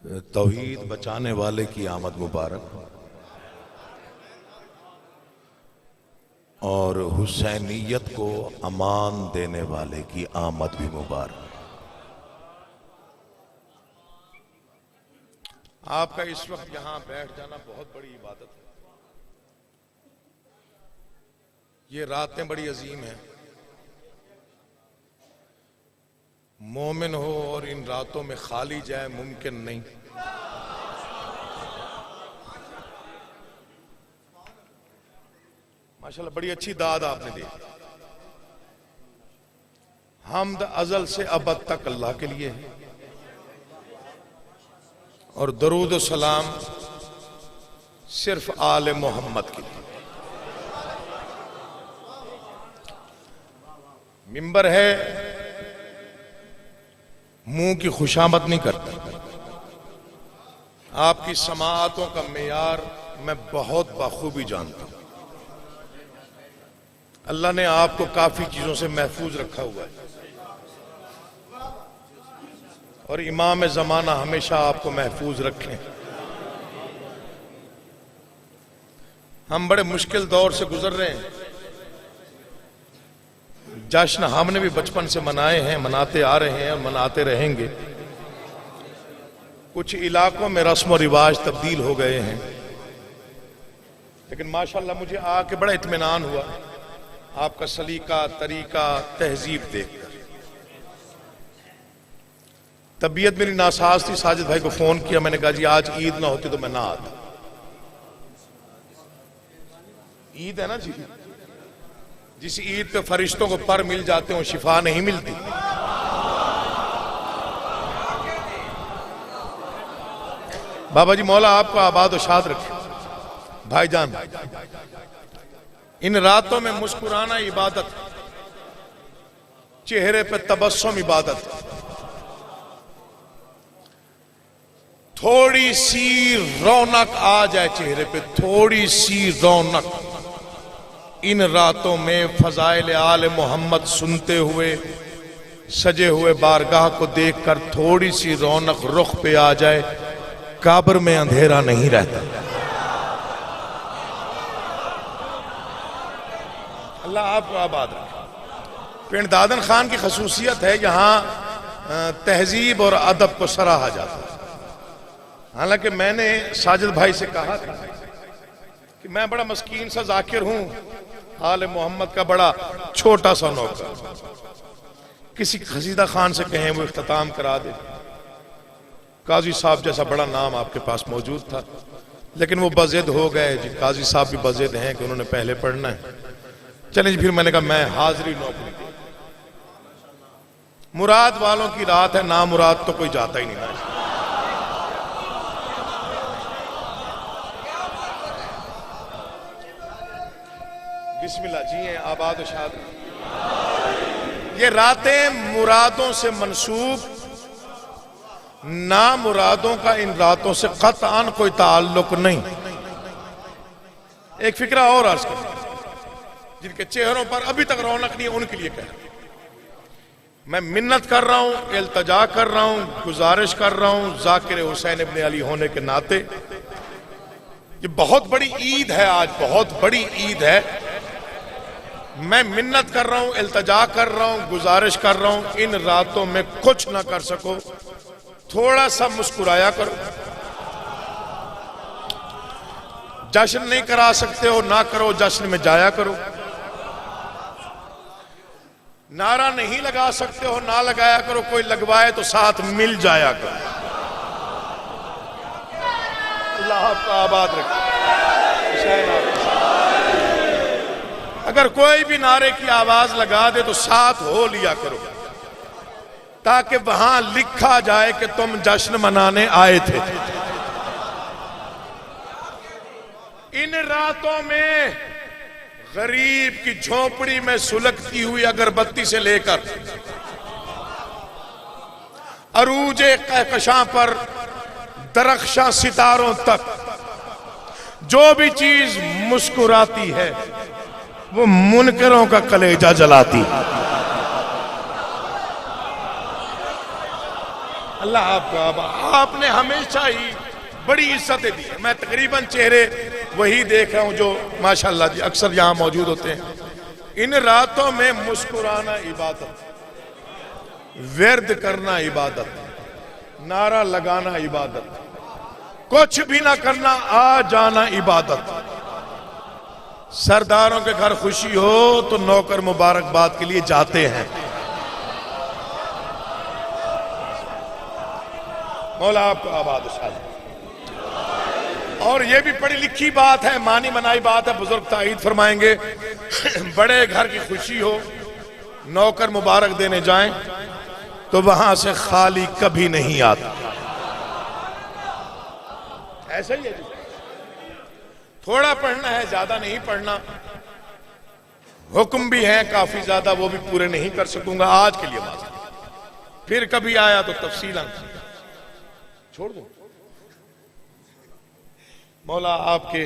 तौहीद बचाने वाले की आमद मुबारक और हुसैनियत को अमान देने वाले की आमद भी मुबारक। आपका इस वक्त यहां बैठ जाना बहुत बड़ी इबादत है। ये रातें बड़ी अजीम हैं। मोमिन हो और इन रातों में खाली जाए मुमकिन नहीं। माशाल्लाह बड़ी अच्छी दाद आपने दी। हम्द अजल से अबद तक अल्लाह के लिए है और दरूद और सलाम सिर्फ आले मोहम्मद के लिए। मिंबर है, मुंह की खुशामद नहीं करता। आपकी समाअतों का मेयार मैं बहुत बखूबी जानता हूं। अल्लाह ने आपको काफी चीजों से महफूज रखा हुआ है और इमाम जमाना हमेशा आपको महफूज रखें। हम बड़े मुश्किल दौर से गुजर रहे हैं। जश्न हमने भी बचपन से मनाए हैं, मनाते आ रहे हैं और मनाते रहेंगे। कुछ इलाकों में रस्म और रिवाज तब्दील हो गए हैं, लेकिन माशाल्लाह मुझे आके बड़ा इत्मीनान हुआ आपका सलीका, तरीका, तहजीब देखकर। तबीयत मेरी नासाज थी, साजिद भाई को फोन किया, मैंने कहा जी आज ईद ना होती तो मैं ना आता। ईद है ना जी, जिस ईद पे फरिश्तों को पर मिल जाते हो शिफा नहीं मिलती। बाबा जी मौला आपको आबाद और शाद रखे। भाईजान, इन रातों में मुस्कुराना इबादत, चेहरे पे तबस्सुम इबादत। थोड़ी सी रौनक आ जाए चेहरे पे, थोड़ी सी रौनक इन रातों में फजाइल आले मोहम्मद सुनते हुए, सजे हुए बारगाह को देखकर थोड़ी सी रौनक रुख पे आ जाए, कब्र में अंधेरा नहीं रहता। अल्लाह आपको आबाद रखे। पिंड दादन खान की खसूसियत है, यहां तहजीब और अदब को सराहा जाता है। हालांकि मैंने साजिद भाई से कहा था कि मैं बड़ा मस्कीन सा जाकिर हूं, आले मोहम्मद का बड़ा छोटा सा नौकर। किसी खसीदा खान से कहें वो इख्तिताम करा दे। काजी साहब जैसा बड़ा नाम आपके पास मौजूद था, लेकिन वो बज़िद हो गए जी। काजी साहब भी बज़िद हैं कि उन्होंने पहले पढ़ना है। चलें जी, फिर मैंने कहा मैं हाजिरी नौकरी दे। मुराद वालों की रात है, ना मुराद तो कोई जाता ही नहीं ना। बिस्मिल्लाह जी हैं, आबाद शाद। ये रातें मुरादों से मंसूब, ना मुरादों का इन रातों से कतआन कोई ताल्लुक नहीं। एक फिक्रा और अर्ज कर, जिनके चेहरों पर अभी तक रौनक नहीं है उनके लिए कह रहा हूं। मैं मिन्नत कर रहा हूं, इल्तजा कर रहा हूं, गुजारिश कर रहा हूं जाकिर हुसैन इब्न अली होने के नाते। ये बहुत बड़ी ईद है, आज बहुत बड़ी ईद है। मैं मिन्नत कर रहा हूं, इल्तजा कर रहा हूं, गुजारिश कर रहा हूं, इन रातों में कुछ ना कर सको थोड़ा सा मुस्कुराया करो। जश्न नहीं करा सकते हो ना करो, जश्न में जाया करो। नारा नहीं लगा सकते हो ना लगाया करो, कोई लगवाए तो साथ मिल जाया करो। अल्लाह आपको आबाद रखे। अगर कोई भी नारे की आवाज लगा दे तो साथ हो लिया करो, ताकि वहां लिखा जाए कि तुम जश्न मनाने आए थे। इन रातों में गरीब की झोपड़ी में सुलगती हुई अगरबत्ती से लेकर अरूजे कहकशां पर दरख्शां सितारों तक जो भी चीज मुस्कुराती है वो मुनकरों का कलेजा जलाती। अल्लाह आपको, आपने हमेशा ही बड़ी इज्जतें दी है। मैं तकरीबन चेहरे वही देख रहा हूं जो माशाल्लाह जी अक्सर यहां मौजूद होते हैं। इन रातों में मुस्कुराना इबादत, व्यर्थ करना इबादत, नारा लगाना इबादत, कुछ भी ना करना आ जाना इबादत। सरदारों के घर खुशी हो तो नौकर मुबारकबाद के लिए जाते हैं। मौला आपको आबाद शादी। और ये भी पढ़ी लिखी बात है, मानी मनाई बात है, बुजुर्ग ताईद फरमाएंगे। बड़े घर की खुशी हो, नौकर मुबारक देने जाएं तो वहां से खाली कभी नहीं आता। ऐसा ही है जी। थोड़ा पढ़ना है, ज्यादा नहीं पढ़ना। हुक्म भी है काफी ज्यादा, वो भी पूरे नहीं कर सकूंगा आज के लिए बात। फिर कभी आया तो तफसीला छोड़ दो। मौला आपके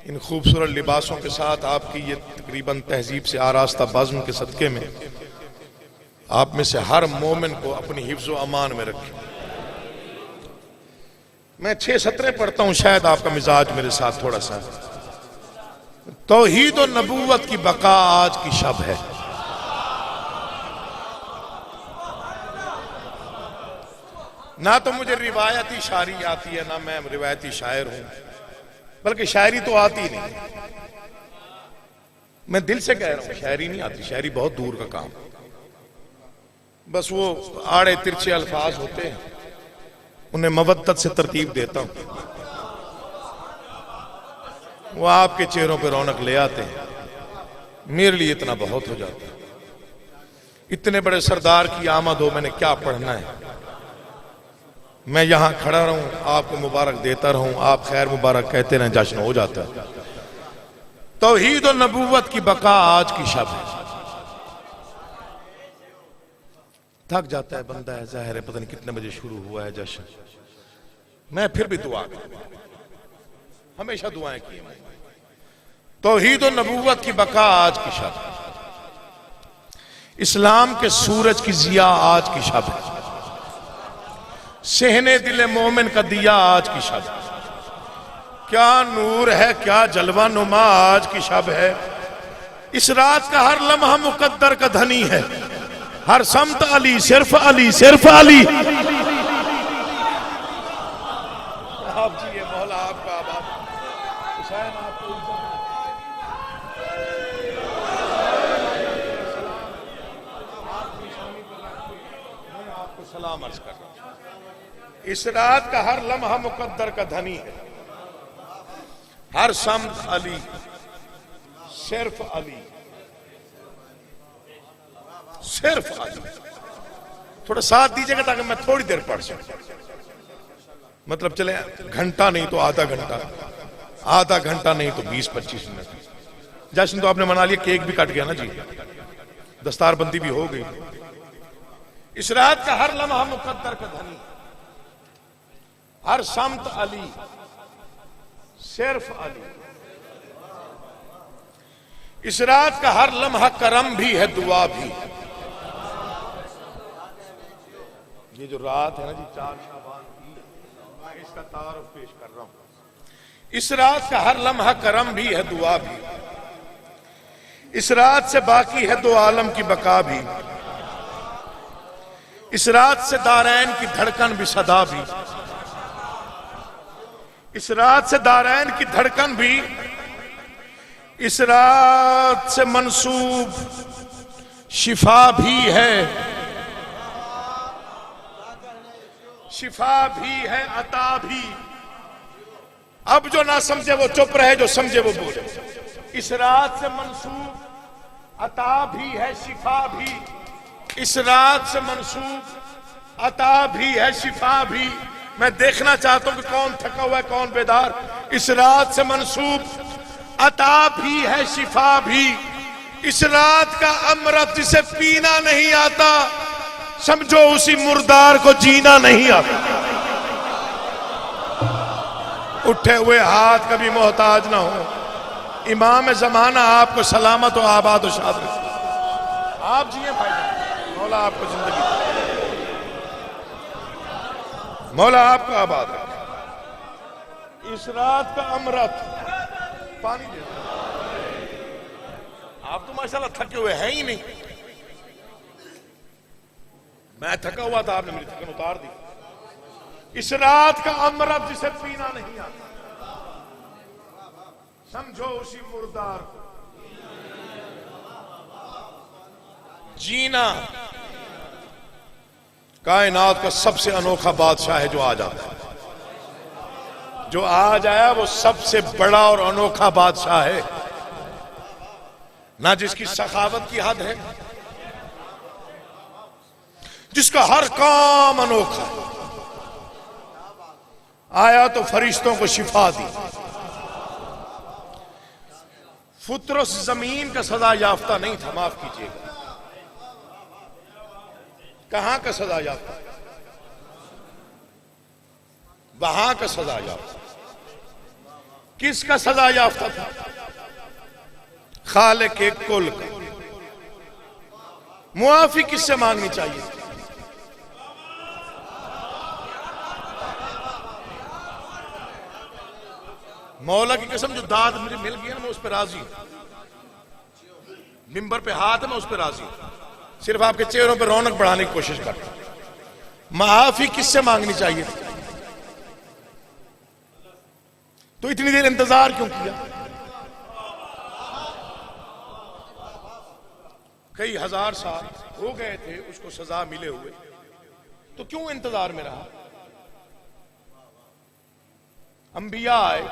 इन खूबसूरत लिबासों के साथ, आपकी ये तकरीबन तहजीब से आरास्ता बाज़्म के सदके में आप में से हर मोमिन को अपनी हिफ्ज़ व अमान में रखें। मैं 6 सतरें पढ़ता हूं, शायद आपका मिजाज मेरे साथ थोड़ा सा। तौहीद और नबूवत की बका आज की शब है। ना तो मुझे रिवायती शायरी आती है, ना मैं रिवायती शायर हूं, बल्कि शायरी तो आती नहीं। मैं दिल से कह रहा हूं, शायरी नहीं आती, शायरी बहुत दूर का काम। बस वो आड़े तिरछे अल्फाज होते हैं, उन्हें मवद्दत से तरतीब देता हूं, वो आपके चेहरों पे रौनक ले आते हैं। मेरे लिए इतना बहुत हो जाता है। इतने बड़े सरदार की आमद हो, मैंने क्या पढ़ना है? मैं यहां खड़ा रहूं, आपको मुबारक देता रहूं, आप खैर मुबारक कहते रहें, जश्न हो जाता है। तौहीद और नबूवत की बका आज की शब है। थक जाता है बंदा, है जाहिर है, पता नहीं कितने बजे शुरू हुआ है जश्न। मैं फिर भी दुआ हमेशा दुआएं की। तौहीद और नबूवत की बका आज की शब, इस्लाम के सूरज की जिया आज की शब है, सहने दिले मोमिन का दिया आज की शब। क्या नूर है, क्या जलवा नुमा आज की शब है। इस रात का हर लम्हा मुकद्दर का धनी है, हर समत अली, सिर्फ अली, सिर्फ अली। आप जी, ये मौला आपका आबाद, हुसैन आपको आपको सलाम अर्ज कर रहा हूं। इस रात का हर लम्हा मुकद्दर का धनी है, हर समत अली, सिर्फ अली, सिर्फ अली। थोड़ा साथ दीजिएगा ताकि मैं थोड़ी देर पढ़ सकूं। मतलब चले घंटा नहीं तो आधा घंटा, आधा घंटा नहीं तो 20-25 मिनट। जश्न तो आपने मना लिया, केक भी कट गया ना जी, दस्तारबंदी भी हो गई। इस रात का हर लम्हा मुकद्दर का धनी, हर समत अली, सिर्फ अली। इस रात का हर लम्हा करम भी है, दुआ भी। ये जो रात है ना जी, 4 शाबान की, मैं इसका तारुफ पेश कर रहा हूं। इस रात का हर लम्हा करम भी है, दुआ भी। इस रात से बाकी है 2 आलम की बका भी। इस रात से दारैन की धड़कन भी, सदा भी। इस रात से दारैन की धड़कन भी, इस रात से मंसूब शिफा भी है, शिफा भी है, अता भी। अब जो ना समझे वो चुप रहे, जो समझे वो बोले। इस रात से मंसूब अता भी है, शिफा भी। इस रात से मंसूब अता भी है, शिफा भी। मैं देखना चाहता हूं कि कौन थका हुआ है, कौन बेदार। इस रात से मंसूब अता भी है, शिफा भी। इस रात का अमृत जिसे पीना नहीं आता, समझो उसी मुर्दार को जीना नहीं आता। उठे हुए हाथ कभी मोहताज ना हो। इमाम जमाना आपको सलामत और आबाद और शाद रखे। आप जिए भाई, मौला आपको जिंदगी। मौला आपका आबाद रखे। इस रात का अमृत पानी दे दो। आप तो माशाल्लाह थके हुए हैं ही नहीं। मैं थका हुआ था, आपने मेरी थकन उतार दी। इस रात का अमृत जिसे पीना नहीं आता, समझो उसी मुर्दार को जीना। कायनात का सबसे अनोखा बादशाह है जो आज आता है। जो आज आया वो सबसे बड़ा और अनोखा बादशाह है, ना जिसकी सखावत की हद है, जिसका हर काम अनोखा है। आया तो फरिश्तों को शिफा दी। फुतरस जमीन का सजा याफ्ता नहीं था, माफ कीजिएगा। कहां का सजा याफ्ता? वहां का सजा याफ्ता। किसका सजा याफ्ता था? खालिक के कुल का। मुआफी किससे मांगनी चाहिए? मौला की कसम, जो दाद मुझे मिल गई ना, मैं उस पर राजी हूं। मिंबर पे हाथ है, मैं उस पर राजी हूं। सिर्फ आपके चेहरों पर रौनक बढ़ाने की कोशिश करता हूं। माफी किससे मांगनी चाहिए? तो इतनी देर इंतजार क्यों किया? कई हजार साल हो गए थे उसको सजा मिले हुए, तो क्यों इंतजार में रहा? अंबिया आए,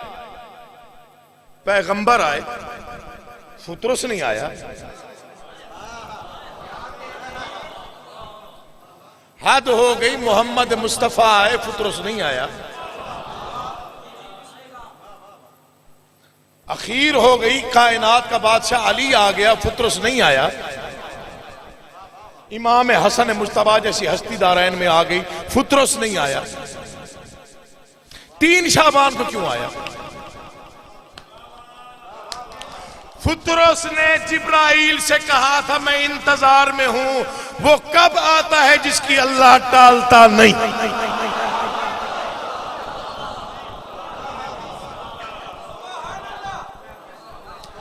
पैगंबर आए, फुतरस नहीं आया। हद हो गई, मोहम्मद मुस्तफा आए, फुतरस नहीं आया। अखीर हो गई, कायनात का बादशाह अली आ गया, फुतरस नहीं आया। इमाम हसन मुस्तफा जैसी हस्ती दारैन में आ गई, फुतरस नहीं आया। 3 शाबान को क्यों आया? फुतरस ने जिब्राइल से कहा था मैं इंतजार में हूं। वो कब आता है जिसकी अल्लाह टालता नहीं।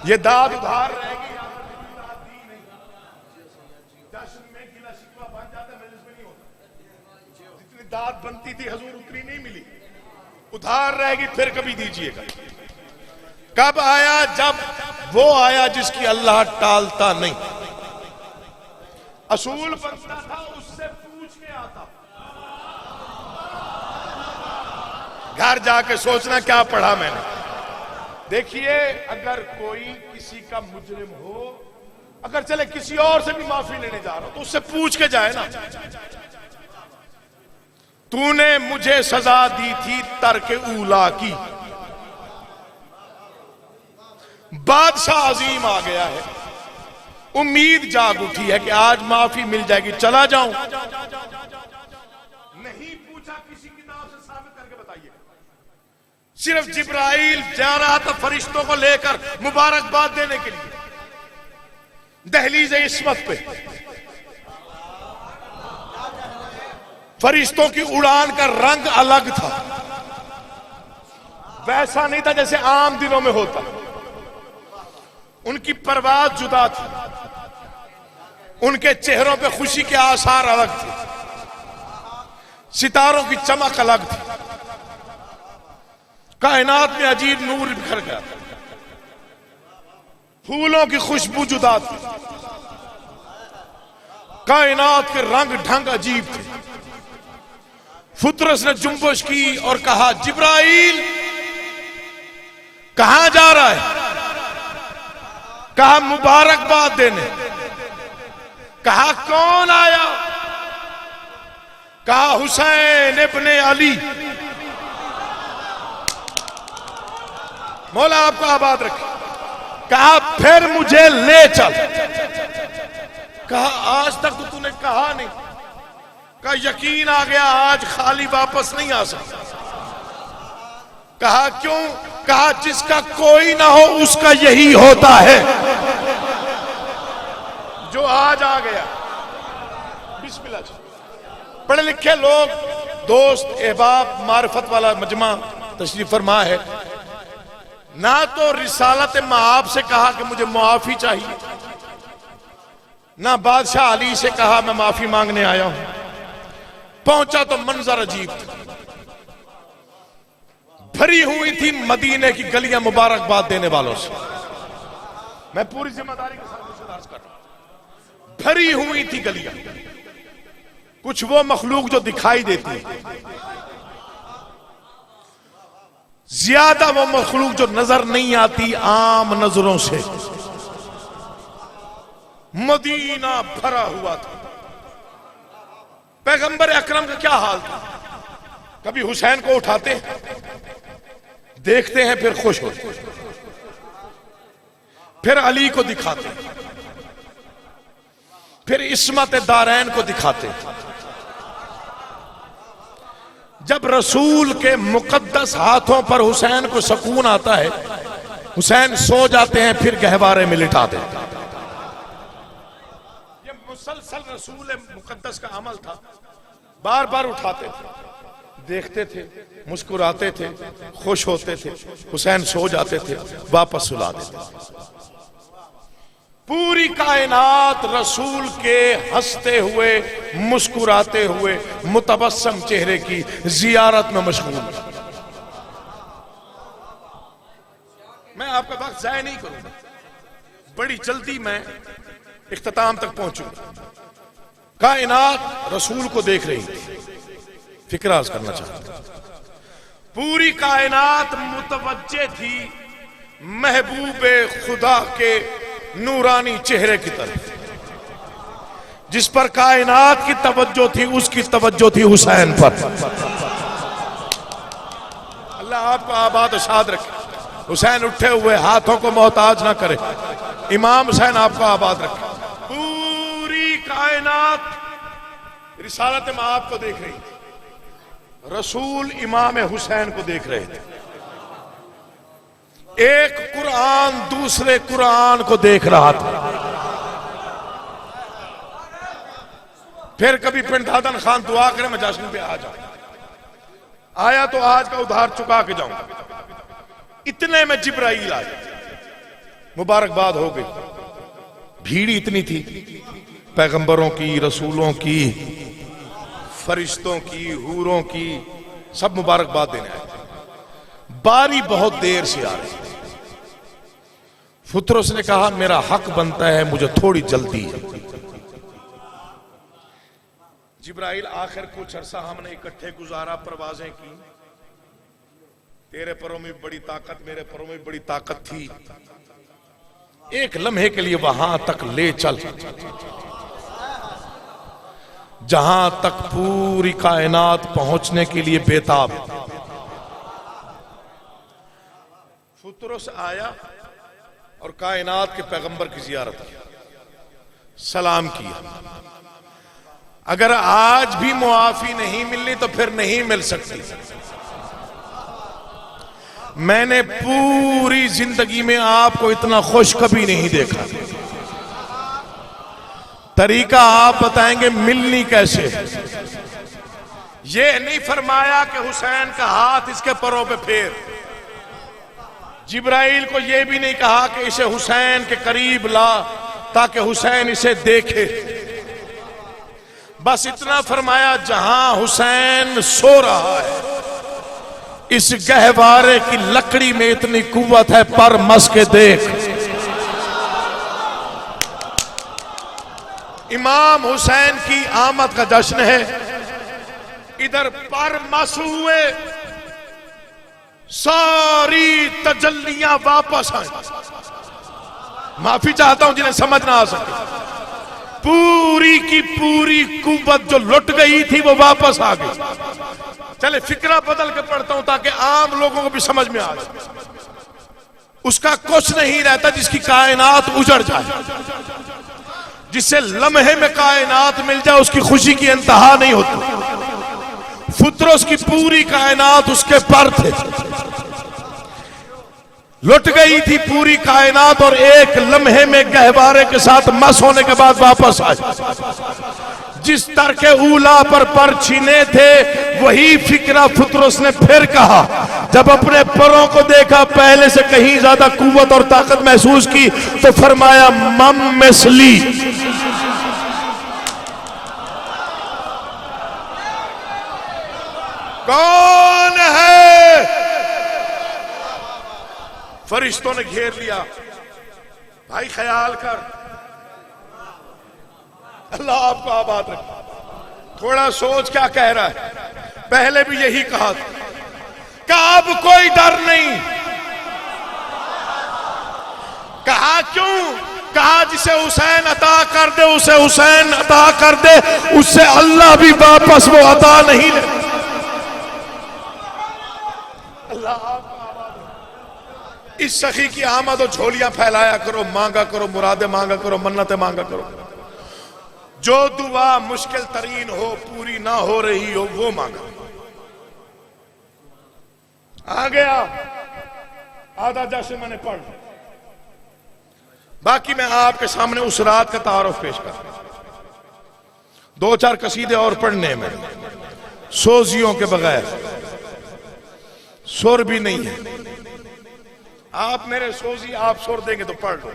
ये दाद उधार रहेगी, जश्न में गिला शिकवा बन जाता, मजलिस में नहीं होता। जितनी दाद बनती थी हजूर उतनी नहीं मिली, उधार रहेगी, फिर कभी दीजिएगा। कब आया? जब वो आया जिसकी अल्लाह टालता नहीं। असूल बनता था उससे पूछ के आता। घर जाके सोचना क्या पढ़ा मैंने। देखिए, अगर कोई किसी का मुजरिम हो, अगर चले किसी और से भी माफी लेने जा रहा हो, तो उससे पूछ के जाए ना, तूने मुझे सजा दी थी तर्क ऊला की। बादशाह अजीम आ गया है, उम्मीद जाग उठी है कि आज माफी मिल जाएगी, चला जाऊं। नहीं पूछा, किसी किताब से साबित करके बताइए। सिर्फ जिब्राइल जा रहा था फरिश्तों को लेकर मुबारकबाद देने के लिए दहलीज इस्मत पे। फरिश्तों की उड़ान का रंग अलग था, वैसा नहीं था जैसे आम दिनों में होता। उनकी परवाज जुदा थी, उनके चेहरों पे खुशी के आसार अलग थे, सितारों की चमक अलग थी। कायनात में अजीब नूर बिखर गया, फूलों की खुशबू जुदा थी, कायनात के रंग ढंग अजीब थे। फुतरस ने जुम्बश की और कहा, जिब्राइल कहां जा रहा है? कहा मुबारकबाद देने। कहा कौन आया? कहा हुसैन इब्ने अली। मौला आपको आबाद रखे। कहा फिर मुझे ले चल। कहा आज तक तो तूने कहा नहीं। कहा यकीन आ गया, आज खाली वापस नहीं आ सकता। कहा क्यों? कहा जिसका कोई ना हो उसका यही होता है। जो आज आ गया, बिस्मिल्लाह। पढ़े लिखे लोग दोस्त अहबाब मारिफत वाला मजमा तशरीफ फरमा है, ना तो रिसालत माआब से कहा कि मुझे मुआफी चाहिए, ना बादशाह अली से कहा मैं माफी मांगने आया हूं। पहुंचा तो मंजर अजीब था, भरी हुई थी मदीने की गलियां मुबारकबाद देने वालों से। मैं पूरी जिम्मेदारी के साथ अर्ज कर रहा हूं, भरी हुई थी गलियां। कुछ वो मखलूक जो दिखाई देती है, ज्यादा वो मखलूक जो नजर नहीं आती आम नजरों से। मदीना भरा हुआ था। पैगंबर अकरम का क्या हाल था, कभी हुसैन को उठाते देखते हैं फिर खुश होते, फिर अली को दिखाते, फिर इस्मत दारैन को दिखाते। जब रसूल के मुकद्दस हाथों पर हुसैन को सुकून आता है, हुसैन सो जाते हैं, फिर गहवारे में लिटा देते। ये मुसलसल रसूल मुकद्दस का अमल था। बार बार उठाते थे, देखते थे, मुस्कुराते थे, खुश होते थे, हुसैन सो जाते थे, वापस सुला देते। पूरी कायनात रसूल के हंसते हुए, मुस्कुराते हुए, मुतबस्सम चेहरे की जियारत में मशगूल। मैं आपका वक्त जाया नहीं करूंगा, बड़ी जल्दी मैं इख्तिताम तक पहुंचूंगा। कायनात रसूल को देख रही थी, फिक्र अर्ज करना चाहता। पूरी कायनात मुतवज्जे थी महबूबे खुदा के नूरानी चेहरे की तरफ। जिस पर कायनात की तवज्जो थी, उसकी तवज्जो थी हुसैन पर। अल्लाह आपको आबाद शाद रखे। हुसैन उठे हुए हाथों को मोहताज ना करे। इमाम हुसैन आपको आबाद रखे। पूरी कायनात रिसालत माआब को देख रही थी, रसूल इमाम हुसैन को देख रहे थे। एक कुरान दूसरे कुरान को देख रहा था। फिर कभी पिंड दादन खान दुआ करे मैं जश्न पे आ जाऊं, आया तो आज का उधार चुका के जाऊं। इतने में जिब्राइल आया, मुबारकबाद हो गई। भीड़ इतनी थी, पैगंबरों की, रसूलों की, फरिश्तों की, हूरों की, सब मुबारकबाद देने आए। बारी बहुत देर से आ रही। फुतरस ने कहा मेरा हक बनता है, मुझे थोड़ी जल्दी है। जिब्राइल आखिर कुछ अरसा हमने इकट्ठे गुजारा, परवाजें की। तेरे परों में बड़ी ताकत, मेरे परों में बड़ी ताकत थी। एक लम्हे के लिए वहां तक ले चल जहां तक पूरी कायनात पहुंचने के लिए बेताब। फुतरस आया और कायनात के पैगंबर की जियारत की, सलाम किया। अगर आज भी मुआफी नहीं मिलनी तो फिर नहीं मिल सकती। मैंने पूरी जिंदगी में आपको इतना खुश कभी नहीं देखा। तरीका आप बताएंगे मिलनी कैसे। ये नहीं फरमाया कि हुसैन का हाथ इसके परों पे फेर। जिब्राइल को यह भी नहीं कहा कि इसे हुसैन के करीब ला ताकि हुसैन इसे देखे। बस इतना फरमाया जहां हुसैन सो रहा है, इस गहवारे की लकड़ी में इतनी कुव्वत है, पर मस के देख। इमाम हुसैन की आमद का जश्न है। इधर पर मस हुए, सारी तजल्लियां वापस आई। माफी चाहता हूं जिन्हें समझ ना आ सके। पूरी की पूरी कुव्वत जो लुट गई थी वो वापस आ गई। चले फिक्रा बदल के पढ़ता हूं ताकि आम लोगों को भी समझ में आ जाए। उसका कुछ नहीं रहता जिसकी कायनात उजड़ जाए। जिससे लम्हे में कायनात मिल जाए उसकी खुशी की इंतहा नहीं होती। फुतरस की पूरी कायनात उसके पर थे। लुट गई थी पूरी कायनात और एक लम्हे में गहवारे के साथ मस होने के बाद वापस आई। जिस तर के ऊला पर छीने थे वही फिक्रा फुतरस ने फिर कहा। जब अपने परों को देखा पहले से कहीं ज्यादा कुव्वत और ताकत महसूस की तो फरमाया मम मिसली। कौन है? फरिश्तों ने घेर लिया। भाई ख्याल कर, अल्लाह आपको आबाद रखे। थोड़ा सोच क्या कह रहा है। पहले भी यही कहा था कि अब कोई डर नहीं। कहा क्यों? कहा जिसे हुसैन अता कर दे उसे हुसैन अता कर दे, उससे अल्लाह भी वापस वो अता नहीं ले। इस सखी की आमद और झोलियां फैलाया करो, मांगा करो, मुरादे मांगा करो, मन्नतें मांगा करो। जो दुआ मुश्किल तरीन हो, पूरी ना हो रही हो, वो मांगा। आ गया आधा जैसे मैंने पढ़, बाकी मैं आपके सामने उस रात का तारुफ पेश कर। दो चार कसीदे और पढ़ने में, सोजियों के बगैर, सुर भी नहीं है। आप मेरे सोजी आप सुर देंगे तो पढ़ लो।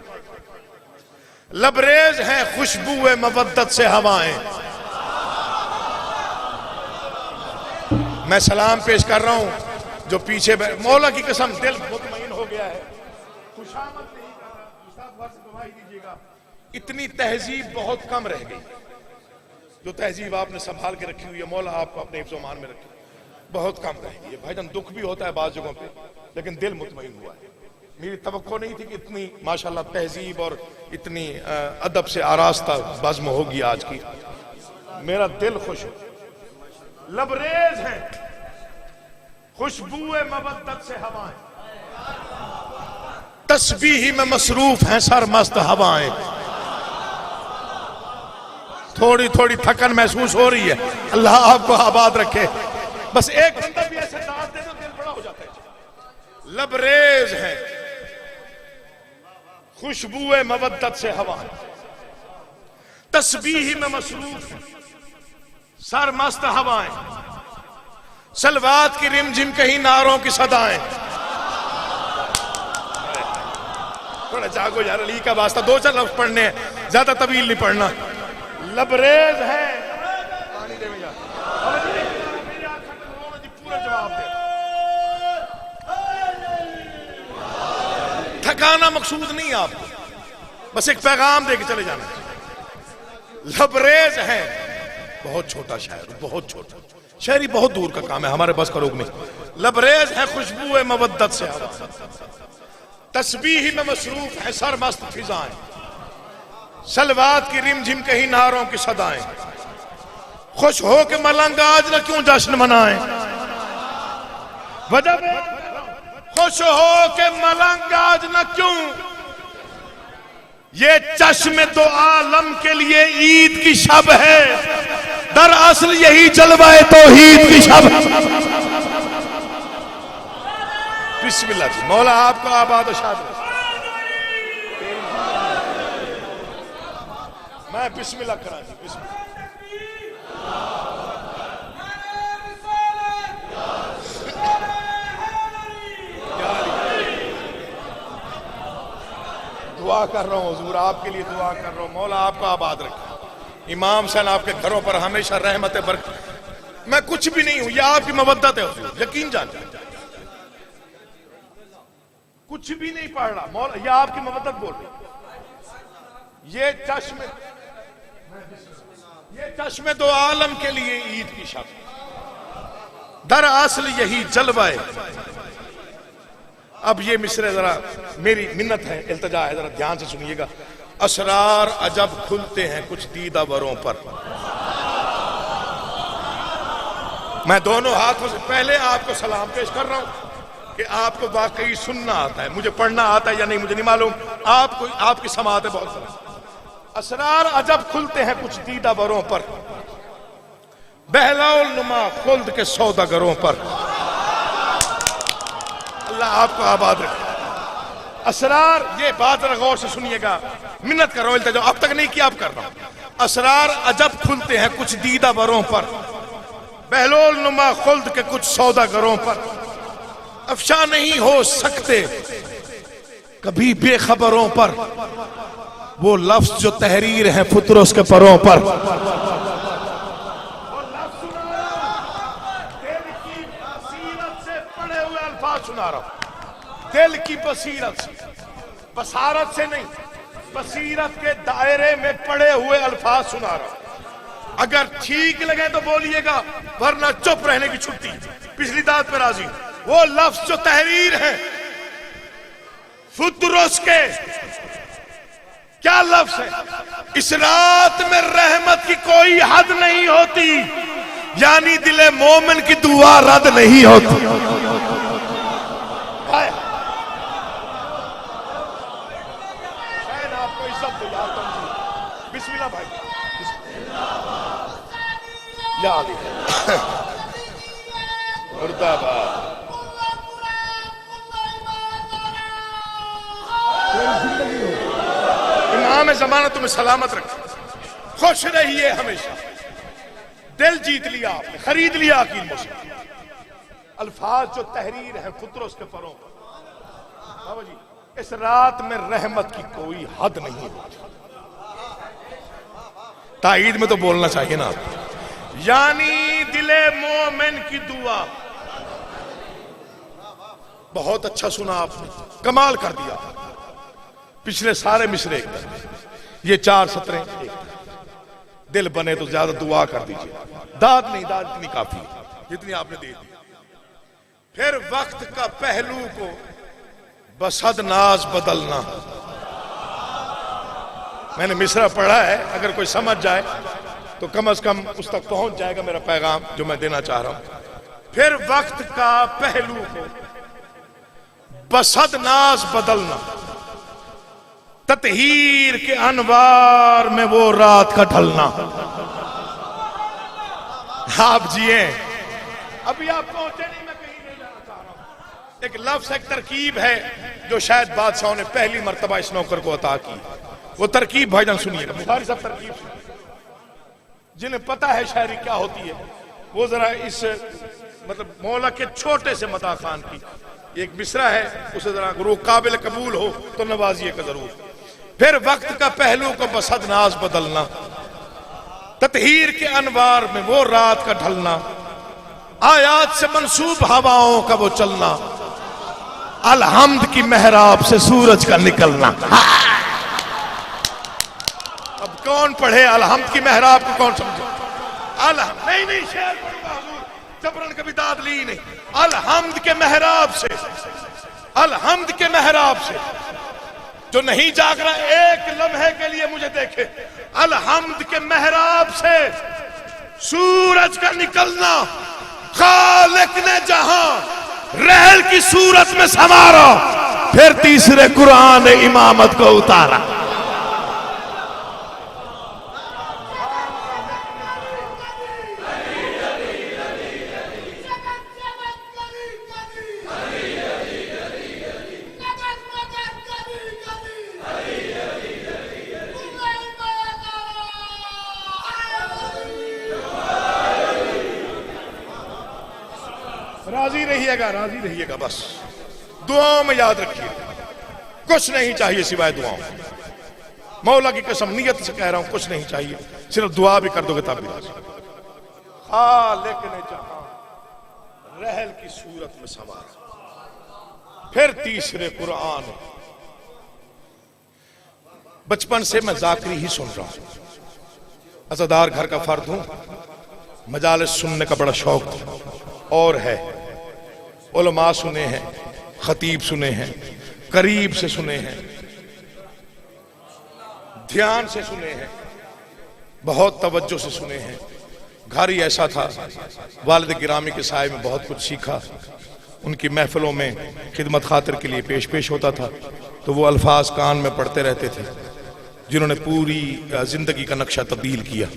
लबरेज हैं खुशबू मवद्दत से हवाएं। मैं सलाम पेश कर रहा हूं जो पीछे मौला की कसम दिल मुतमईन हो गया है। खुशामद नहीं कर रहा, उस्ताद से गवाही दीजिएगा। इतनी तहजीब बहुत कम रह गई। जो तहजीब आपने संभाल के रखी हुई है, मौला आपको अपने हिफ्ज़-ओ-मान में रखे, बहुत कम रह गई है। भाईजान दुख भी होता है बाज़ जगहों पे, लेकिन दिल मुतमईन हुआ है। मेरी तवक्को नहीं थी कि इतनी माशाल्लाह तहजीब और इतनी अदब से आरास्ता बज़्म होगी आज की। मेरा दिल खुश हो। लबरेज है खुशबू मवद्दत से हवाएं, तस्बीह में मसरूफ हैं सरमस्त हवाएं। थोड़ी थोड़ी थकन महसूस हो रही है, अल्लाह आपको आबाद रखे। बस एक बंदा भी ऐसे दाद दे तो दिल बड़ा हो जाता है। लबरेज है खुशबू मवद्दत से हवा, तस्बीह में मसरूफ सरमस्त हवाएं, सलवात की रिमझिम कहीं नारों की सदाएं। थोड़ा जागो यार, अली का वास्ता। दो चार लफ्ज पढ़ने हैं, ज्यादा तवील नहीं पढ़ना। लबरेज है, पानी दे भैया, पूरा जवाब दे। थकाना मकसूद नहीं आपको, बस एक पैगाम दे के चले जाना। लबरेज है, बहुत छोटा शायर, बहुत छोटा शायरी, बहुत दूर का काम है, हमारे बस का रोग नहीं। लबरेज है खुशबू मवद्दत से हवा, तस्बीह में मसरूफ है सरमस्त फिजाएं, सलवात की रिमझिम कहीं नारों की सदाएं। खुश हो के मलंग आज न क्यों जश्न मनाएं, वजह खुश हो के मलंग आज न क्यों, ये चश्मे दो आलम के लिए ईद की शब है, दरअसल यही जलवाए तौहीद की शब। बिस्मिल्लाह जी, मौला आपको आबाद शाद। मैं बिस्मिल्लाह करा जी, बिस्मिल्लाह। दुआ कर रहा हूँ हुजूर, आपके लिए दुआ कर रहा हूँ, मौला आपको आबाद रखे। इमाम हुसैन आपके घरों पर हमेशा रहमत बरकत। मैं कुछ भी नहीं हूं, ये आपकी मवद्दत है हुजूर, यकीन जान। कुछ भी नहीं पढ़ रहा मौला, ये आपकी मवद्दत बोल रही। ये चश्मे दो आलम के लिए ईद की शब, दरअसल यही जलवाए। अब ये मिसरे जरा मेरी मिन्नत है, इल्तजा है, जरा ध्यान से सुनिएगा। असरार अजब खुलते हैं कुछ दीदावरों पर। मैं दोनों हाथों से पहले आपको सलाम पेश कर रहा हूं कि आपको वाकई सुनना आता है, मुझे पढ़ना आता है या नहीं मुझे नहीं मालूम, आपको आपकी समात है बहुत। असरार अजब खुलते हैं कुछ दीदावरों पर, बहलौल नुमा खुल्द के सौदागरों पर। अल्लाह आपको आबाद रखे। असरार, ये बात जरा गौर से सुनिएगा, मिन्नत कर रहा हूं, इल्तिजा, अब तक नहीं किया, अब कर रहा हूं। असरार अजब खुलते हैं कुछ दीदा बरों पर, बहलोल नुमा खुल्द के कुछ सौदागरों पर, अफशा नहीं हो सकते कभी बेखबरों पर, वो लफ्ज जो तहरीर है फुतरस के परों पर। सुना रहा हूं, दिल की बसीरत से, बसारत से नहीं, बसीरत के दायरे में पड़े हुए अल्फाज सुना रहा हूं। अगर ठीक लगे तो बोलिएगा, वरना चुप रहने की छुट्टी, पिछली दाद पे राजी। वो लफ्ज जो तहरीर है फुतरस के, क्या लफ्ज है? इस रात में रहमत की कोई हद नहीं होती, यानी दिले मोमिन की दुआ रद्द नहीं होती। आपको इज्जत दिलाता हूं, बिस्मिल्लाह भाई, याद मुर्दाबाद। इमाम ज़माना तुम्हें सलामत रखे, खुश रहिए हमेशा। दिल जीत लिया आपने, खरीद लिया अकील मुझसे। अल्फाज जो तहरीर है फुतरस के परों पर, बाबा जी, इस रात में रहमत की कोई हद नहीं होती। ताईद में तो बोलना चाहिए ना, यानी दिले मोमिन की दुआ। बहुत अच्छा सुना आपने, कमाल कर दिया। पिछले सारे मिसरे एक तरह, ये 4 सतरें एक तरह। दिल बने तो ज्यादा दुआ कर दीजिए, दाद नहीं, दाद इतनी काफी है जितनी आपने दे दी। फिर वक्त का पहलू को बसद नाज बदलना। मैंने मिसरा पढ़ा है, अगर कोई समझ जाए तो कम से कम उस तक पहुंच जाएगा मेरा पैगाम जो मैं देना चाह रहा हूं। फिर वक्त का पहलू को बसद नाज बदलना, ततहीर के अनवार में वो रात का ढलना। आप जिए, अभी आप पहुंचे नहीं, मैं कहीं नहीं जाना चाह रहा हूं। एक लफ्ज, एक तरकीब है जो शायद बादशाहों ने पहली मर्तबा इस नौकर को अता की। वो तरकीब भाईजान सुनिएगा, बुखारी साहब तरकीब सुनिए। जिन्हें पता है शायरी क्या होती है, वो जरा इस मतलब मौला के छोटे से मता खान की एक मिसरा है, उसे जरा अगर वो काबिल कबूल हो तो नवाजिएगा जरूर। फिर वक्त का पहलू को बसद नाज बदलना, ततहीर के अनवार में वो रात का ढलना, आयात से मंसूब हवाओं का वो चलना, अलहम्द की मेहराब से सूरज का निकलना। अब कौन पढ़े अलहम्द की मेहराब को, कौन समझे? नहीं शेर पढ़ूंगा हुजूर, जबरन कभी दाद ली नहीं। अलहम्द के मेहराब से, अलहम्द के मेहराब से, जो नहीं जाग रहा एक लम्हे के लिए मुझे देखे। अलहम्द के मेहराब से सूरज का निकलना, खालिक ने जहां रहल की सूरत में समारा, फिर तीसरे कुरान ने इमामत को उतारा। राजी रहिएगा, बस दुआओं में याद रखिएगा, कुछ नहीं चाहिए सिवाय दुआओं। मौला की कसम नियत से कह रहा हूं, कुछ नहीं चाहिए, सिर्फ दुआ भी कर दोगे तब भी राजी। खालिक ने जहां रहल की सूरत में सवारा, फिर तीसरे कुरान। बचपन से मैं जाकरी ही सुन रहा हूं, अज़ादार घर का फर्द हूं, मजालिस सुनने का बड़ा शौक था और है। उलमा सुने हैं, खतीब सुने हैं, करीब से सुने हैं, ध्यान से सुने हैं, बहुत तवज्जो से सुने हैं। घर ही ऐसा था, वालिद गिरामी के साए में बहुत कुछ सीखा। उनकी महफिलों में खिदमत खातिर के लिए पेश होता था, तो वो अल्फाज कान में पढ़ते रहते थे जिन्होंने पूरी जिंदगी का नक्शा तब्दील किया।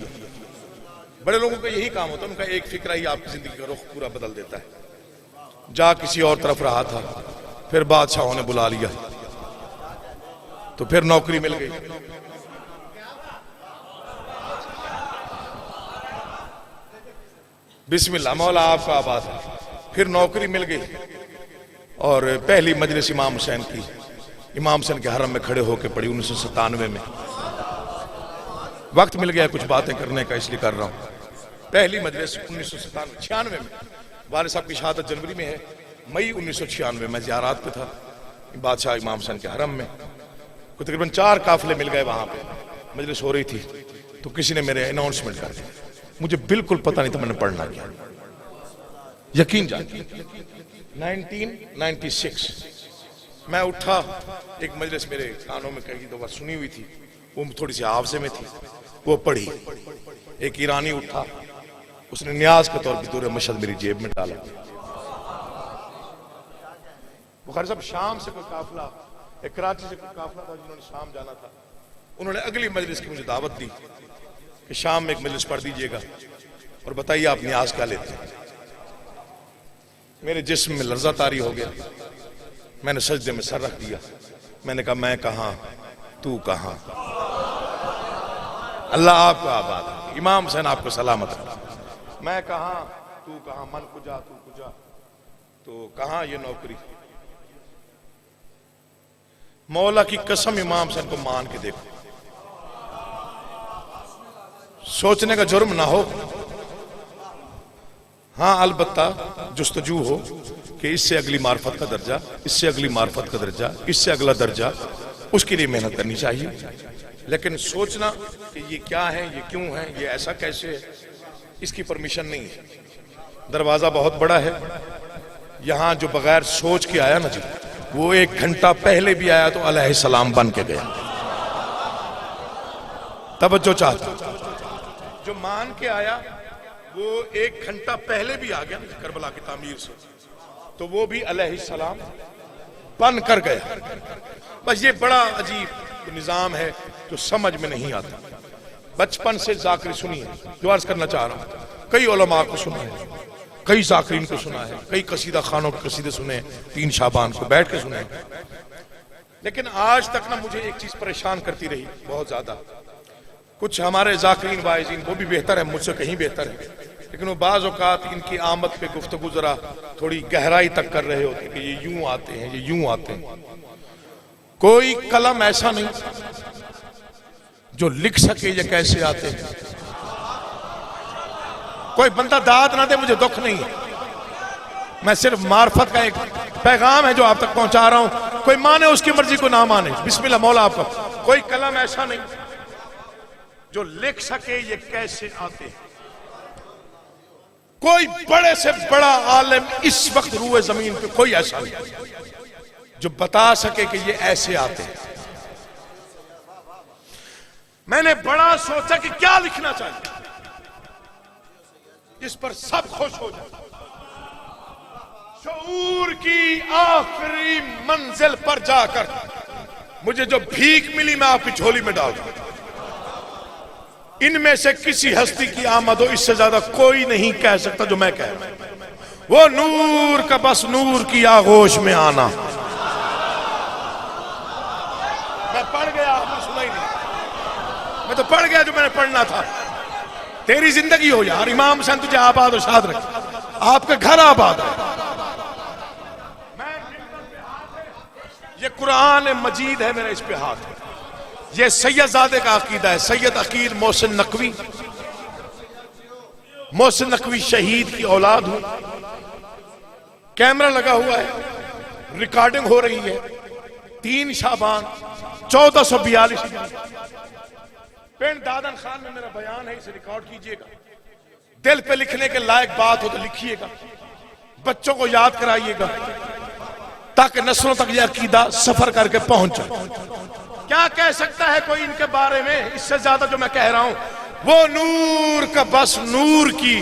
बड़े लोगों का यही काम होता है, उनका एक फिक्रा ही आपकी जिंदगी का रुख पूरा बदल देता है। जा किसी और तरफ रहा था, फिर बादशाहों ने बुला लिया, तो फिर नौकरी मिल गई। बिस्मिल्लाह, मौला आपका आबाद है। फिर नौकरी मिल गई और पहली मजलिस इमाम हुसैन की, इमाम हुसैन के हरम में खड़े होकर पड़ी 1997 में। वक्त मिल गया कुछ बातें करने का, इसलिए कर रहा हूं। पहली मजलिस 1996 में, वाले साहब की शहादत जनवरी में है, मई 1996 में ज़ियारत पे था बादशाह इमाम हुसैन के हरम में। तकरीबन 4 काफिले मिल गए, वहां पे मजलिस हो रही थी, तो किसी ने मेरे अनाउंसमेंट कर दिया। मुझे बिल्कुल पता नहीं था मैंने पढ़ना क्या। यकीन जानिए 1996 मैं उठा, एक मजलिस मेरे कानों में कई दफा सुनी हुई थी, वो थोड़ी सी हाफजे में थी, वो पढ़ी। एक ईरानी उठा, उसने न्याज के तौर पर दूर मशहद मेरी जेब में डाला। बुखारी साहब शाम से कोई काफिला, एक कराची से कोई काफिला था जिन्होंने शाम जाना था, उन्होंने अगली मजलिस की मुझे दावत दी कि शाम में एक मजलिस पढ़ दीजिएगा और बताइए आप न्याज क्या लेते हैं। मेरे जिस्म में लर्जा तारी हो गया, मैंने सजदे में सर रख दिया। मैंने कहा मैं कहां तू कहां, अल्लाह आपको आबाद है, इमाम हुसैन आपको सलामत रखे। मैं कहां तू कहां, मन कुजा तू कुजा, तो कहां ये नौकरी। मौला की कसम इमाम हुसैन को मान के देखो, सोचने का जुर्म ना हो। हाँ अलबत्ता जुस्तजू हो कि इससे अगली मार्फत का दर्जा, इससे अगली मार्फत का दर्जा, इससे अगला दर्जा, उसके लिए मेहनत करनी चाहिए। लेकिन सोचना कि ये क्या है, ये क्यों है, ये ऐसा कैसे है, इसकी परमिशन नहीं है। दरवाजा बहुत बड़ा है, यहां जो बगैर सोच के आया ना जी, वो 1 घंटा पहले भी आया तो अलैहिस्सलाम बन के गया। तवज्जो चाहता, जो मान के आया वो 1 घंटा पहले भी आ गया करबला की तामीर से, तो वो भी अलैहिस्सलाम बन कर गया। बस ये बड़ा अजीब निजाम है जो समझ में नहीं आता। बचपन से जाकिर सुनी है, जो अर्ज करना चाह रहा हूं, कई उलमा को सुना है, कई जाकिरीन को सुना है, कई कसीदा खानों के कसीदे सुने, 3 शाबान को बैठ के सुने। लेकिन आज तक ना मुझे एक चीज परेशान करती रही बहुत ज्यादा। कुछ हमारे जाकिरीन वाइजीन वो भी बेहतर है, मुझसे कहीं बेहतर है, लेकिन वो बाज़ औक़ात इनकी आमद पे गुफ्तगू जरा थोड़ी गहराई तक कर रहे होते कि ये यूं आते हैं, ये यूं आते हैं। कोई कलम ऐसा नहीं जो लिख सके ये कैसे आते हैं। कोई बंदा दाद ना दे, मुझे दुख नहीं है, मैं सिर्फ मार्फत का एक पैगाम है जो आप तक पहुंचा रहा हूं। कोई माने उसकी मर्जी को ना माने, बिस्मिल्लाह मौला आपका। कोई कलम ऐसा नहीं जो लिख सके ये कैसे आते हैं। कोई बड़े से बड़ा आलिम इस वक्त रूए जमीन पे कोई ऐसा नहीं जो बता सके कि ये ऐसे आते हैं। मैंने बड़ा सोचा कि क्या लिखना चाहिए जिस पर सब खुश हो जाए। शऊर की आखिरी मंजिल पर जाकर मुझे जो भीख मिली मैं आपकी झोली में डाल दूं। इनमें से किसी हस्ती की आमद हो, इससे ज्यादा कोई नहीं कह सकता जो मैं कह रहा हूं। वो नूर का बस नूर की आगोश में आना। मैं पढ़ गया, आपने सुना ही नहीं। मैं तो पढ़ गया जो मैंने पढ़ना था। तेरी जिंदगी हो यार, इमाम हुसैन तुझे आबाद और शाद रखे, आपका घर आबाद है। ये कुरान मजीद है मेरा, इस पे हाथ है। ये सैयदजादे का अकीदा है, सैयद अकील मोहसिन नकवी। मोहसिन नकवी शहीद की औलाद हूं। कैमरा लगा हुआ है, रिकॉर्डिंग हो रही है। 3 शाबान 1442 पिंड दादन खान में मेरा बयान है, इसे रिकॉर्ड कीजिएगा। दिल पे लिखने के लायक बात हो तो लिखिएगा, बच्चों को याद कराइएगा ताकि नस्लों तक यह अकीदा सफर करके पहुंच जाए। क्या कह सकता है कोई इनके बारे में इससे ज्यादा जो मैं कह रहा हूं। वो नूर का बस नूर की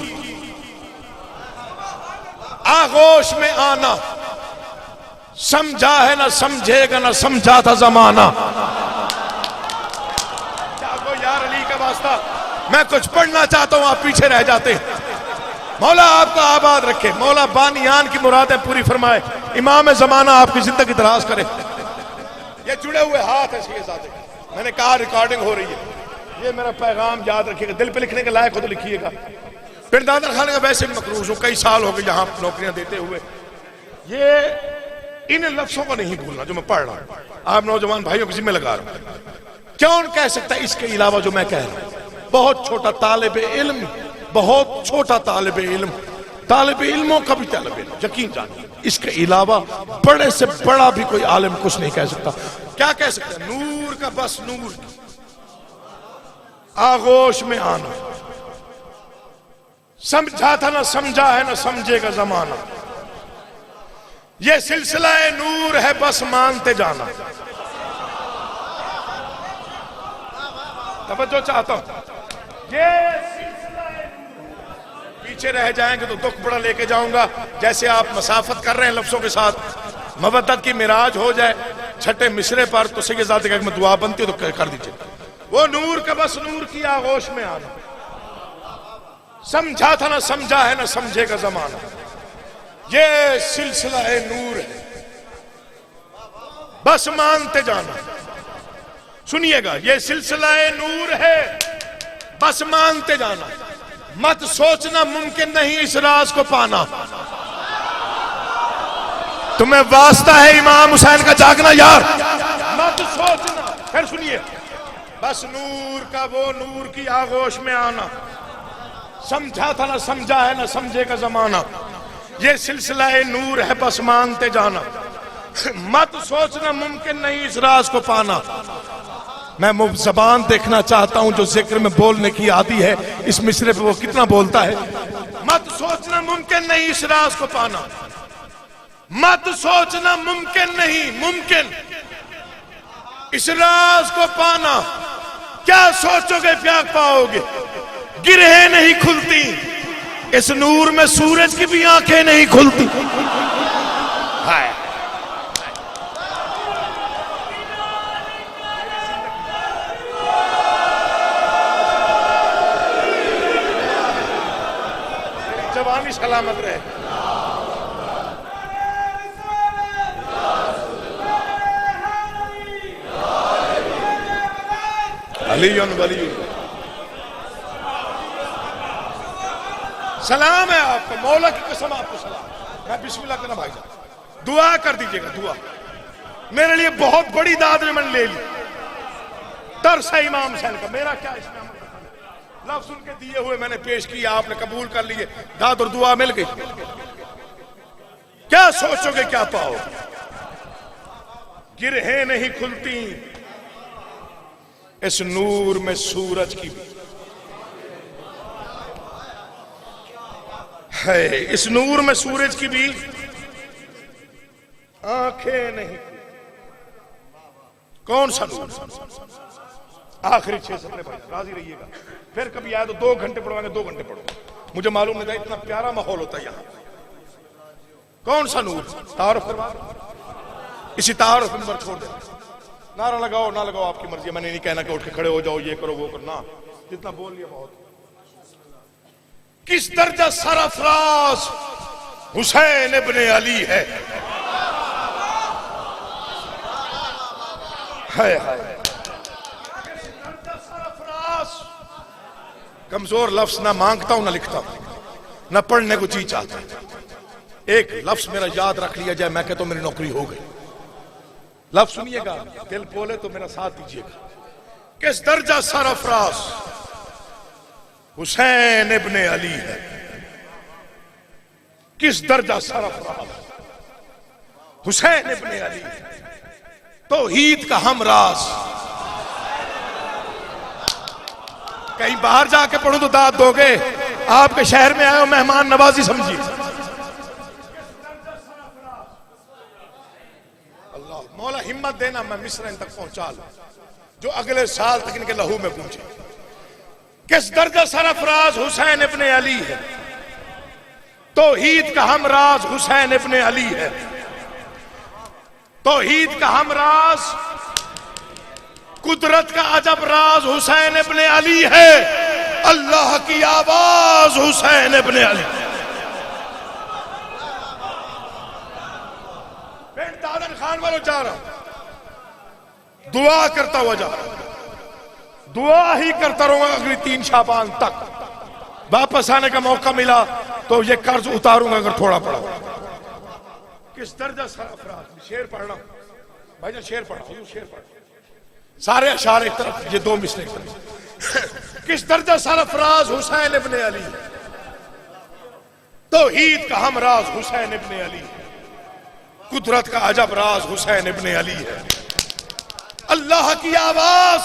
आगोश में आना। समझा है ना समझेगा ना समझा था जमाना। जागो यार अली का वास्ता, मैं कुछ पढ़ना चाहता हूं, आप पीछे रह जाते। मौला आपका आबाद रखे, मौला बानियान की मुरादें पूरी फरमाए, इमाम जमाना आपकी जिंदगी दराज करे। ये जुड़े हुए हाथ है शहजादे के। मैंने कहा रिकॉर्डिंग हो रही है, ये मेरा पैगाम याद रखिएगा, दिल पे लिखने के लायक हो तो लिखिएगा। फिर दादन खान का वैसे भी मकरूज हूं, कई साल हो गए यहाँ नौकरियां देते हुए। ये इन लफ्जों को नहीं भूलना जो मैं पढ़ रहा हूं, आप नौजवान भाइयों को जिम्मे लगा रहा हूं। कौन कह सकता है इसके अलावा जो मैं कह रहा हूं? बहुत छोटा तालिब इल्म, बहुत छोटा तालिब इल्म, तालिब इल्मों का भी तालिब इल्म, यकीन जानिए इसके अलावा बड़े से बड़ा भी कोई आलिम कुछ नहीं कह सकता। क्या कह सकता है? नूर का बस नूर की आगोश में आना, समझा था ना समझा है ना समझेगा जमाना, ये सिलसिला नूर है बस मानते जाना। तवज्जो चाहता हूं, ये सिलसिला पीछे रह जाएंगे तो दुख बड़ा लेके जाऊंगा। जैसे आप मसाफत कर रहे हैं लफ्जों के साथ, मवद्दत की मिराज हो जाए छठे मिसरे पर तो सैयद में दुआ बनती हो तो कर दीजिए। वो नूर का बस नूर की आगोश में आना, समझा था ना समझा है ना समझेगा जमाना, ये सिलसिला नूर है बस मानते जाना। सुनिएगा, ये सिलसिला नूर है बस मानते जाना, मत सोचना मुमकिन नहीं इस राज को पाना। तुम्हें वास्ता है इमाम हुसैन का जागना यार, मत सोचना। फिर सुनिए, बस नूर का वो नूर की आगोश में आना, समझा था ना समझा है ना समझेगा जमाना, ये सिलसिला नूर है बस मानते जाना, मत सोचना मुमकिन नहीं इस राज को पाना। मैं जबान देखना चाहता हूं जो जिक्र में बोलने की आदि है, इस मिसरे पे वो कितना बोलता है। मत सोचना मुमकिन नहीं इस राज को पाना, मत सोचना मुमकिन नहीं, मुमकिन इस राज को पाना। क्या सोचोगे क्या पाओगे, गिरहें नहीं खुलती इस नूर में, सूरज की भी आंखें नहीं खुलती। हाय जवानी सलामत रहे। अलीयुन वलीयुन सलाम है आपको, मौला की कसम आपको सलाम। मैं बिस्मिल्लाह करना भाईजान, दुआ कर दीजिएगा, दुआ मेरे लिए बहुत बड़ी दाद में मैंने ले ली। दर्स है इमाम हुसैन का, मेरा क्या इसमें लफ्ज़ उनके दिए हुए मैंने पेश किया, आपने कबूल कर लिए, दाद और दुआ मिल गई। क्या सोचोगे क्या पाओ, गिरहें नहीं खुलती इस नूर में सूरज की भी है, इस नूर में सूरज की भी आंखें नहीं। कौन सा नूर? आखिरी 6 सत्र भाई, राजी रहिएगा। फिर कभी आए तो 2 घंटे पढ़वाएंगे, 2 घंटे पढ़ो। मुझे मालूम नहीं था इतना प्यारा माहौल होता है यहाँ। कौन सा नूर? तारुफ करवा, इसी तारुफ में छोड़ दे। नारा लगाओ ना लगाओ आपकी मर्जी, मैंने नहीं कहना कि उठ के खड़े हो जाओ, ये करो वो करो, ना, जितना बोल लिया बहुत। किस दर्जा सरफराज हुसैन इब्ने अली है, कमजोर लफ्ज ना मांगता हूं ना लिखता हूं, ना पढ़ने को जी चाहता। एक लफ्ज मेरा याद रख लिया जाए, मैं कहता हूं मेरी नौकरी हो गई। लफ्ज सुनिएगा, दिल बोले तो मेरा साथ दीजिएगा। किस दर्जा सरफराज हुसैन इब्ने अली है, किस दर्जा सरफराज हुसैन इब्ने अली है, तौहीद का हमराज। कहीं बाहर जाके पढ़ूं तो दाद दोगे, आपके शहर में आए हो मेहमान नवाजी समझिए। अल्लाह मौला हिम्मत देना, मैं मिस्र इन तक पहुंचा लूं जो अगले साल तक इनके लहू में पहुंचे। किस दर्जा सरफराज हुसैन इब्ने अली है, तौहीद का हमराज हुसैन इब्ने अली है, तौहीद का हमराज, कुदरत का अजब राज हुसैन इब्ने अली है, अल्लाह की आवाज हुसैन इब्ने अली। दादन खान वालों जा रहा हूं, दुआ करता हुआ जा रहा हूं, दुआ ही करता रहूंगा अगली 3 शाबान तक। वापस आने का मौका मिला तो ये कर्ज उतारूंगा अगर थोड़ा पड़ा। किस दर्जा सरफराज, शेर पढ़ना भाईजान, शेर पढ़ा, शेर पढ़ा, सारे अशार एक तरफ, ये 2 मिसरे किस दर्जा सरफराज हुसैन इब्ने अली, तौहीद का हम राज हुसैन इब्ने अली, कुदरत का अजब राज हुसैन इब्ने अली है। अल्लाह की आवाज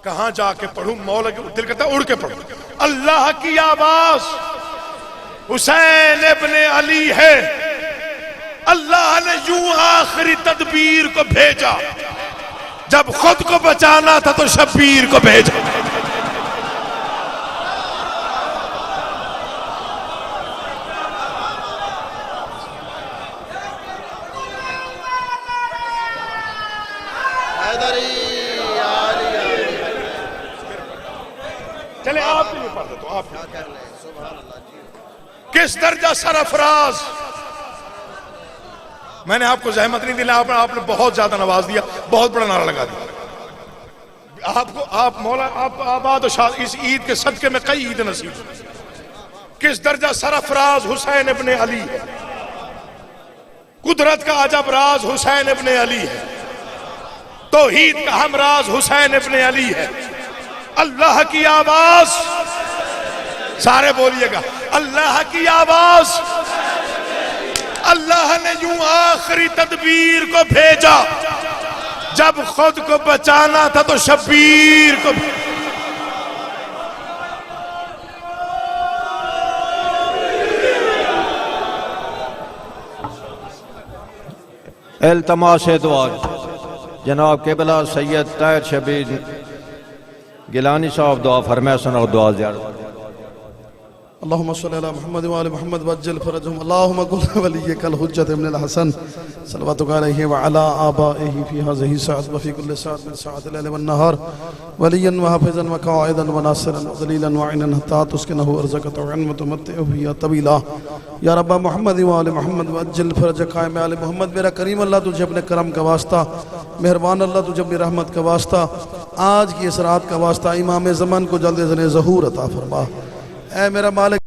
कहां जाके पढ़ूं, मौला के दिल करता उड़ के पढ़ूं। अल्लाह की आवाज हुसैन इब्ने अली है। अल्लाह ने यूं आखिरी तदबीर को भेजा, जब खुद को बचाना था तो शब्बीर को भेजा। चले आप नहीं पढ़ दो, तो आप किस दर्जा सरफराज। मैंने आपको जहमत नहीं दिला, आपने बहुत ज्यादा नवाज दिया, बहुत बड़ा नारा लगा दिया आपको। आप मौला आप आबाद और शाद, इस ईद के सदके में कई ईद नसीब। किस दर्जा सरफराज हुसैन इब्ने अली है, कुदरत का अजब राज हुसैन इब्ने अली है, तौहीद का हमराज हुसैन इब्ने अली है। अल्लाह की आवाज, सारे बोलिएगा, अल्लाह की आवाज। अल्लाह ने यूं आखिरी तदबीर को भेजा, जब खुद को बचाना था तो शब्बीर को। इल्तमास दुआ जनाब क़िबला सैयद ताहिर शबीर गिलानी साहब दुआ फरमाए सुना, दुआ ज़ियारत। अल्लाहुम्मा सल्लि अला मुहम्मद व आलि मुहम्मद वअज्जिल फरजहुम। अल्लाहुम्मा कुल वलिय्यकल हुज्जत इब्नुल हसन सल्लल्लाहु अलैहि व अला आबाइहि फी हाज़िहि सअत व फी कुल्लि सअत मिन सअतिल लैल वन नहार वलिय्यन व हाफ़िज़न व क़ाइदन व नासिरन व दलीलन व ऐनन हत्ता तुस्किनहु अर्ज़क़त व तुमत्तिअहु फ़ीहा तवीला। या रब्बा मुहम्मद व आलि मुहम्मद वअज्जिल फरज क़ाइम आलि मुहम्मद। मेरा करीम अल्लाह तुझे अपने करम का वास्ता, मेहरबान अल्लाह तुझे अपनी रहमत का वास्ता, आज की इस रात का वास्ता इमाम ज़मान को जल्द ज़हूर अता फरमा। ऐ मेरा मालिक।